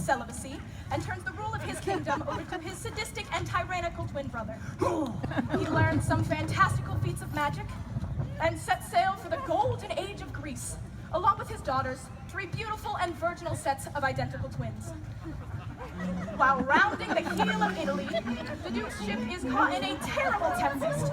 celibacy and turns the rule of his kingdom over to his sadistic and tyrannical twin brother. He learns some fantastical feats of magic and sets sail for the golden age of Greece, along with his daughters, 3 beautiful and virginal sets of identical twins. While rounding the heel of Italy, the Duke's ship is caught in a terrible tempest.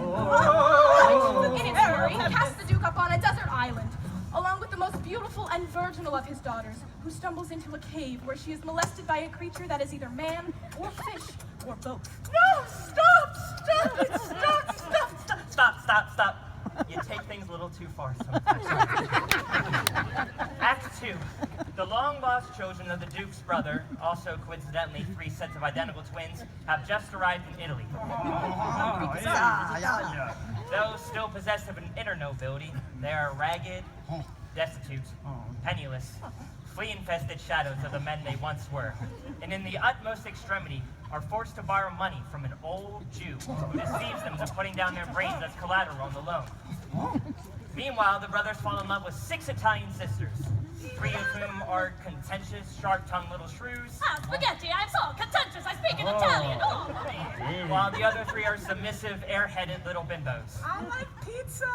In its fury, casts the Duke up on a desert island, along with the most beautiful and virginal of his daughters, who stumbles into a cave where she is molested by a creature that is either man or fish, or both. No! Stop. You take things a little too far sometimes. Act 2. The long-lost children of the Duke's brother, also coincidentally 3 sets of identical twins, have just arrived in Italy. Though still possessed of an inner nobility, they are ragged, destitute, penniless, flea-infested shadows of the men they once were, and in the utmost extremity are forced to borrow money from an old Jew who deceives them into putting down their brains as collateral on the loan. Meanwhile, the brothers fall in love with 6 Italian sisters, 3 of whom are contentious, sharp-tongued little shrews. Spaghetti, I'm so contentious, I speak in Italian. While the other 3 are submissive, air-headed little bimbos. I like pizza.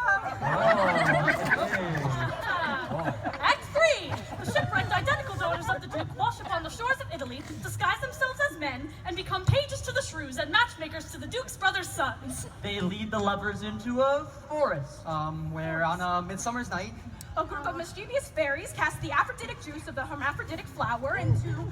Act 3. The shipwrecked identical daughters of the Duke wash upon the shores of Italy, disguise themselves as men, and become pages to the shrews and matchmakers to the Duke's brothers' sons. They lead the lovers into a forest, where on a midsummer's night, A group of mischievous fairies cast the aphrodisiac juice of the hermaphroditic flower into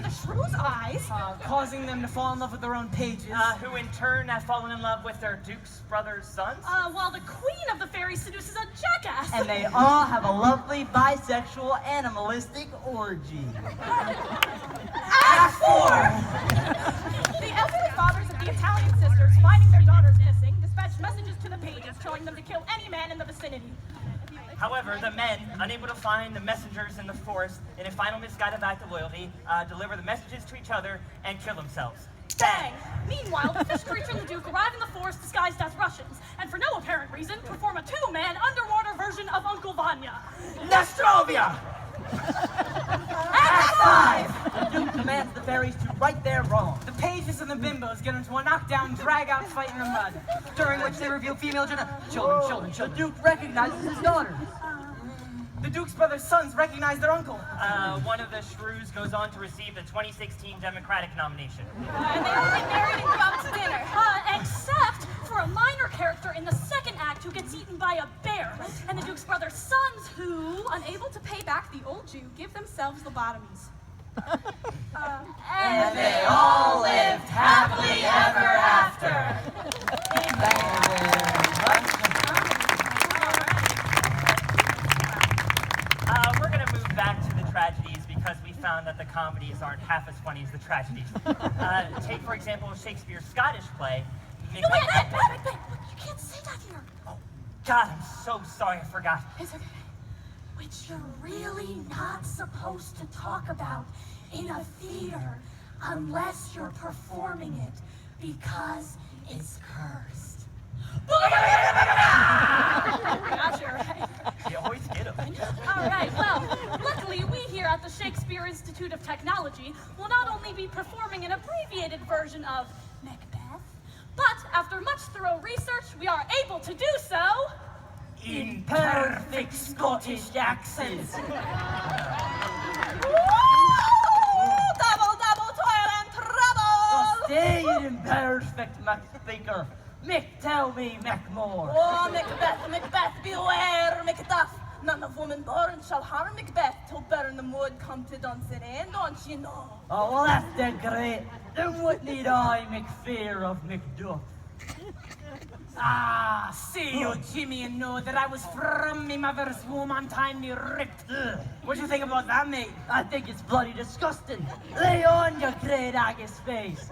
the shrew's eyes, Causing them to fall in love with their own pages. Who in turn have fallen in love with their Duke's brothers' sons. While the queen of the fairies seduces a jackass. and they all have a lovely bisexual animalistic orgy. Act 4! The elderly fathers of the Italian sisters, finding their daughters missing, dispatched messages to the pages telling them to kill any man in the vicinity. However, the men, unable to find the messengers in the forest, in a final misguided act of loyalty, deliver the messages to each other and kill themselves. Bang! Meanwhile, the fish creature and the Duke arrive in the forest disguised as Russians, and for no apparent reason, perform a 2-man underwater version of Uncle Vanya. Nostrovia! Act 5! The Duke commands the fairies to right their wrong. The pages and the bimbos get into a knockdown, drag-out fight in the mud, during which they reveal female children. The Duke recognizes his daughters. The Duke's brothers' sons recognize their uncle. One of the shrews goes on to receive the 2016 Democratic nomination. And they all get married and go out to dinner. Except for a minor character in the second act who gets eaten by a bear, and the Duke's brothers' sons who, Unable to pay back the old Jew, give themselves lobotomies. And they all lived happily ever after. We're going to move back to the tragedies because we found that the comedies aren't half as funny as the tragedies. Take, for example, Shakespeare's Scottish play. wait, you can't say that here. Oh, God, I'm so sorry, I forgot. It's okay. Which you're really not supposed to talk about in a theater unless you're performing it because it's cursed. Not sure, right? You always get them. All right, well, luckily we here at the Shakespeare Institute of Technology will not only be performing an abbreviated version of Macbeth, but after much thorough research, we are able to do so In perfect Scottish accents. Double toil and trouble! Stay in perfect, Mac Speaker. Mick, tell me, Mac more. Oh, Macbeth, beware, Macduff. None of woman born shall harm Macbeth till burn the mud come to Dunsin' End, don't you know? Oh, well, that's dead great. Then what need I make fear of Macduff? See you, Jimmy, and know that I was from me mother's womb untimely ripped. What do you think about that, mate? I think it's bloody disgusting. Lay on your great haggis face.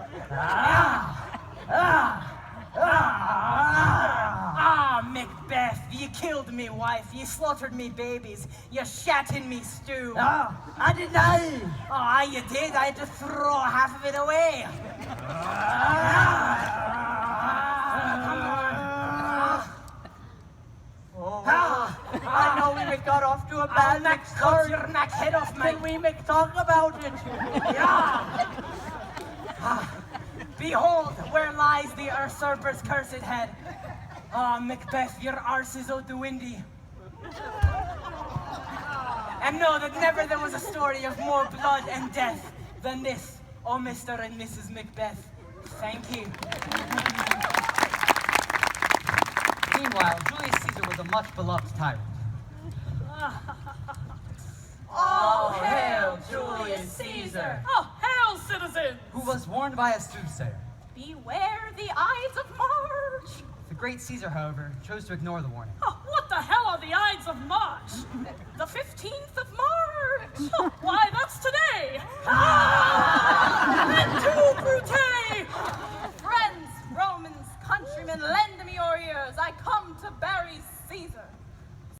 Macbeth, you killed me wife, you slaughtered me babies, you shat in me stew. I deny. You did, I had to throw half of it away. I know we got off to a bad Mac, cut your neck head off, mate. Can we make talk about it? Yeah. Behold, where lies the usurper's cursed head. Ah, Macbeth, your arse is out the windy. And know that never there was a story of more blood and death than this, oh Mr. and Mrs. Macbeth. Thank you. Meanwhile, Julius Caesar was a much beloved tyrant. All hail Julius Caesar! Oh, hail, citizens! Who was warned by a soothsayer. Beware the Ides of March! The great Caesar, however, chose to ignore the warning. Oh, what the hell are the Ides of March?